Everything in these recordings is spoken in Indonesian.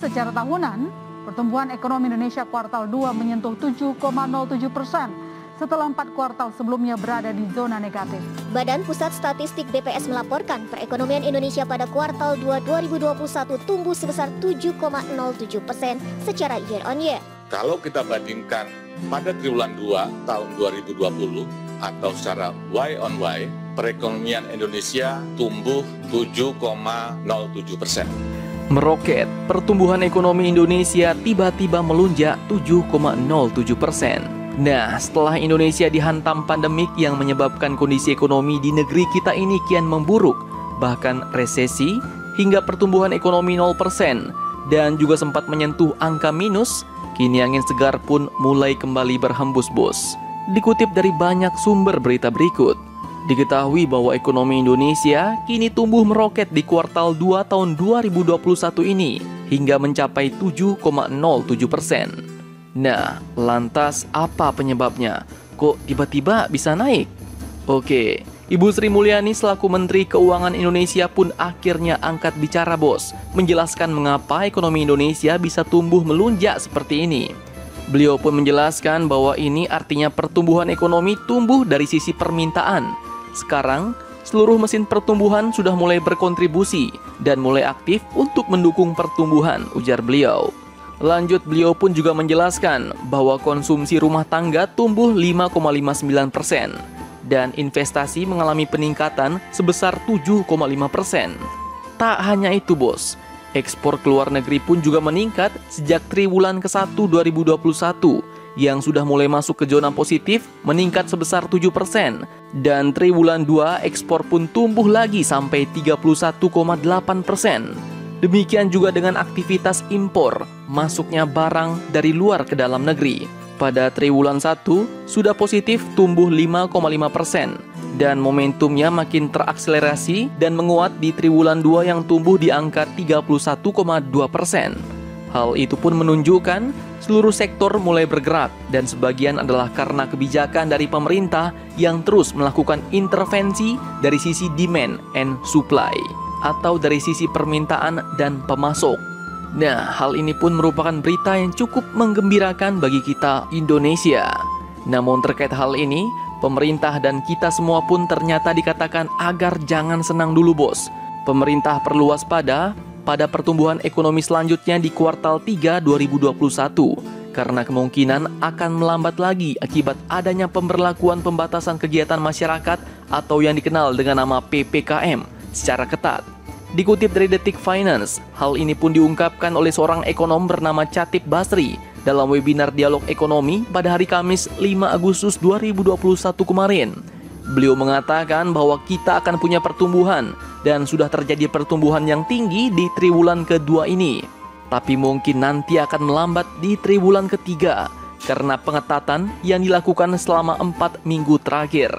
Secara tahunan, pertumbuhan ekonomi Indonesia kuartal 2 menyentuh 7,07% setelah 4 kuartal sebelumnya berada di zona negatif. Badan Pusat Statistik BPS melaporkan perekonomian Indonesia pada kuartal 2 2021 tumbuh sebesar 7,07% secara year on year. Kalau kita bandingkan pada triwulan 2 tahun 2020 atau secara Y on Y, perekonomian Indonesia tumbuh 7,07%. Meroket, pertumbuhan ekonomi Indonesia tiba-tiba melonjak 7,07%. Nah, setelah Indonesia dihantam pandemik yang menyebabkan kondisi ekonomi di negeri kita ini kian memburuk, bahkan resesi hingga pertumbuhan ekonomi 0% dan juga sempat menyentuh angka minus, kini angin segar pun mulai kembali berhembus, bos. Dikutip dari banyak sumber berita berikut, diketahui bahwa ekonomi Indonesia kini tumbuh meroket di kuartal 2 tahun 2021 ini hingga mencapai 7,07%. Nah, lantas apa penyebabnya? Kok tiba-tiba bisa naik? Oke, Ibu Sri Mulyani selaku Menteri Keuangan Indonesia pun akhirnya angkat bicara, bos, menjelaskan mengapa ekonomi Indonesia bisa tumbuh melunjak seperti ini. Beliau pun menjelaskan bahwa ini artinya pertumbuhan ekonomi tumbuh dari sisi permintaan. Sekarang, seluruh mesin pertumbuhan sudah mulai berkontribusi dan mulai aktif untuk mendukung pertumbuhan, ujar beliau. Lanjut, beliau pun juga menjelaskan bahwa konsumsi rumah tangga tumbuh 5,59% dan investasi mengalami peningkatan sebesar 7,5%. Tak hanya itu, bos, ekspor ke luar negeri pun juga meningkat sejak triwulan ke-1 2021 yang sudah mulai masuk ke zona positif meningkat sebesar 7%. Dan triwulan 2 ekspor pun tumbuh lagi sampai 31,8%. Demikian juga dengan aktivitas impor, masuknya barang dari luar ke dalam negeri. Pada triwulan 1 sudah positif tumbuh 5,5% dan momentumnya makin terakselerasi dan menguat di triwulan 2 yang tumbuh di angka 31,2%. Hal itu pun menunjukkan seluruh sektor mulai bergerak dan sebagian adalah karena kebijakan dari pemerintah yang terus melakukan intervensi dari sisi demand and supply atau dari sisi permintaan dan pemasok. Nah, hal ini pun merupakan berita yang cukup menggembirakan bagi kita Indonesia. Namun terkait hal ini, pemerintah dan kita semua pun ternyata dikatakan agar jangan senang dulu, bos. Pemerintah perlu waspada pada pertumbuhan ekonomi selanjutnya di kuartal 3 2021 karena kemungkinan akan melambat lagi akibat adanya pemberlakuan pembatasan kegiatan masyarakat atau yang dikenal dengan nama PPKM secara ketat. Dikutip dari Detik Finance, hal ini pun diungkapkan oleh seorang ekonom bernama Chatib Basri dalam webinar Dialog Ekonomi pada hari Kamis 5 Agustus 2021 kemarin. Beliau mengatakan bahwa kita akan punya pertumbuhan dan sudah terjadi pertumbuhan yang tinggi di triwulan kedua ini. Tapi mungkin nanti akan melambat di triwulan ketiga karena pengetatan yang dilakukan selama 4 minggu terakhir.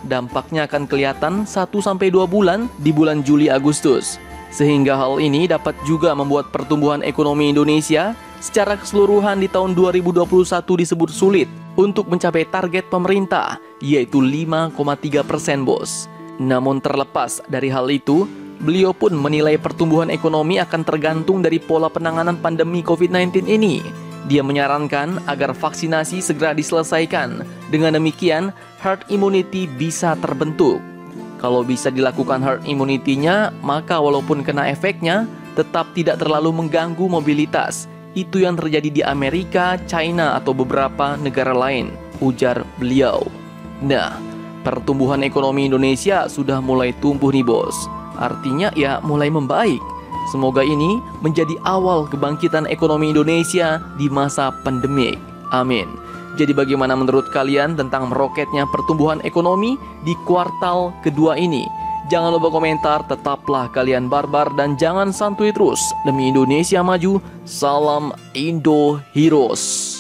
Dampaknya akan kelihatan 1-2 bulan di bulan Juli Agustus. Sehingga hal ini dapat juga membuat pertumbuhan ekonomi Indonesia secara keseluruhan di tahun 2021 disebut sulit untuk mencapai target pemerintah, yaitu 5,3%, bos. Namun terlepas dari hal itu, beliau pun menilai pertumbuhan ekonomi akan tergantung dari pola penanganan pandemi COVID-19 ini. Dia menyarankan agar vaksinasi segera diselesaikan. Dengan demikian, herd immunity bisa terbentuk. Kalau bisa dilakukan herd immunity-nya, maka walaupun kena efeknya, tetap tidak terlalu mengganggu mobilitas. Itu yang terjadi di Amerika, China, atau beberapa negara lain, ujar beliau. Nah, pertumbuhan ekonomi Indonesia sudah mulai tumbuh nih, bos. Artinya ya mulai membaik. Semoga ini menjadi awal kebangkitan ekonomi Indonesia di masa pandemik. Amin. Jadi bagaimana menurut kalian tentang meroketnya pertumbuhan ekonomi di kuartal kedua ini? Jangan lupa komentar, tetaplah kalian barbar dan jangan santuy terus. Demi Indonesia maju, salam Indo Heroes.